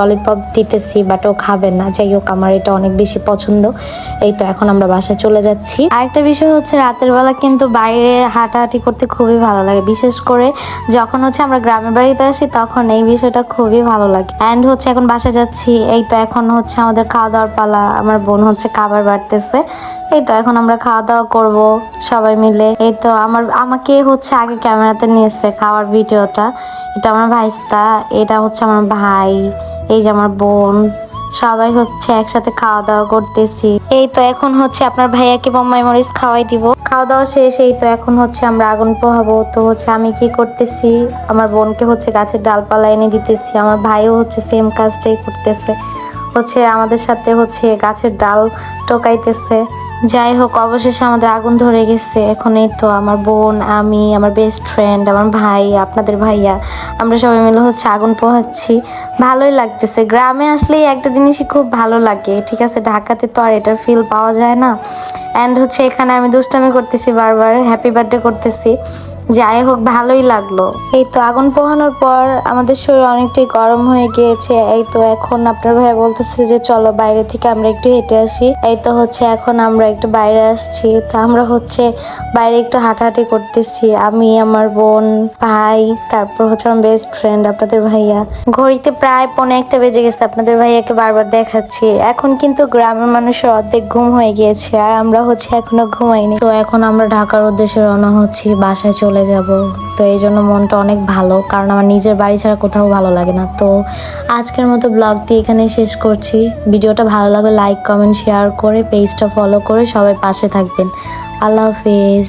Lollipop দিতেছি, but ও খাবে না। যাই হোক, আমার এটা অনেক বেশি পছন্দ। এই তো এখন আমরা বাসায় চলে যাচ্ছি। আরেকটা বিষয় হচ্ছে, রাতের বেলা কিন্তু বাইরে হাঁটাহাঁটি করতে খুবই ভালো লাগে, বিশেষ করে যখন হচ্ছে আমরা গ্রামের বাড়িতে আসি তখন এই বিষয়টা খুবই ভালো লাগে। অ্যান্ড হচ্ছে এখন বাসায় যাচ্ছি। এই তো এখন হচ্ছে আমাদের খাওয়া দাওয়ার পালা। আমার বোন হচ্ছে খাবার বাড়তেছে। এই তো এখন আমরা খাওয়া দাওয়া করব সবাই মিলে। এই তো আমাকে হচ্ছে আগে ক্যামেরাতে নিয়েছে খাওয়ার ভিডিওটা। এটা আমার ভাইস্তা, এটা হচ্ছে আমার ভাই, এই যে আমার বোন, সবাই হচ্ছে একসাথে খাওয়া দাওয়া করতেছি। এই তো এখন হচ্ছে আপনার ভাইয়াকে বোম্বাই মরিচ খাওয়াই দিব। খাওয়া দাওয়া শেষ। এই তো এখন হচ্ছে আমরা আগুন পোহাবো। তো হচ্ছে আমি কি করতেছি, আমার বোনকে হচ্ছে গাছের ডালপালা এনে দিতেছি। আমার ভাইও হচ্ছে সেম কাজটাই করতেছে, হচ্ছে আমাদের সাথে হচ্ছে গাছের ডাল টোকাইতেছে। যাই হোক, অবশেষে আমাদের আগুন ধরে গেছে। এখন এই তো আমার বোন, আমি, আমার বেস্ট ফ্রেন্ড, আমার ভাই, আপনাদের ভাইয়া, আমরা সবাই মিলে হচ্ছে আগুন পোহাচ্ছি। ভালোই লাগতেছে। গ্রামে আসলেই একটা জিনিসই খুব ভালো লাগে, ঠিক আছে? ঢাকাতে তো আর এটার ফিল পাওয়া যায় না। অ্যান্ড হচ্ছে এখানে আমি দুষ্টামি করতেছি, বারবার হ্যাপি বার্থডে করতেছি। যাই হোক, ভালোই লাগলো। এই তো আগুন পোহানোর পর আমাদের শরীর অনেকটাই গরম হয়ে গিয়েছে। এই তো এখন আপনার ভাই বলতেছে যে চলো বাইরে থেকে আমরা একটু হেঁটে আসি। এই তো হচ্ছে এখন আমরা একটু বাইরে আসছি। তো আমরা হচ্ছে বাইরে একটু হাঁটাহাঁটি করতেছি, আমি, আমার বোন, ভাই, তারপর হচ্ছে আমার বেস্ট ফ্রেন্ড আপনাদের ভাইয়া। ঘড়িতে প্রায় 1:45 বেজে গেছে। আপনাদের ভাইয়াকে বারবার দেখাচ্ছি। এখন কিন্তু গ্রামের মানুষের অর্ধেক ঘুম হয়ে গিয়েছে, আর আমরা হচ্ছে এখনো ঘুমাইনি। তো এখন আমরা ঢাকার উদ্দেশ্যে রওনা হচ্ছি, বাসায় চলে যাব। তো এই জন্য মনটা অনেক ভালো, কারণ আমার নিজের বাড়ি ছাড়া কোথাও ভালো লাগে না। তো আজকের মতো ব্লগটি এখানেই শেষ করছি। ভিডিওটা ভালো লাগলে লাইক, কমেন্ট, শেয়ার করে পেজটা ফলো করে সবাই পাশে থাকবেন। আল্লাহ হাফেজ।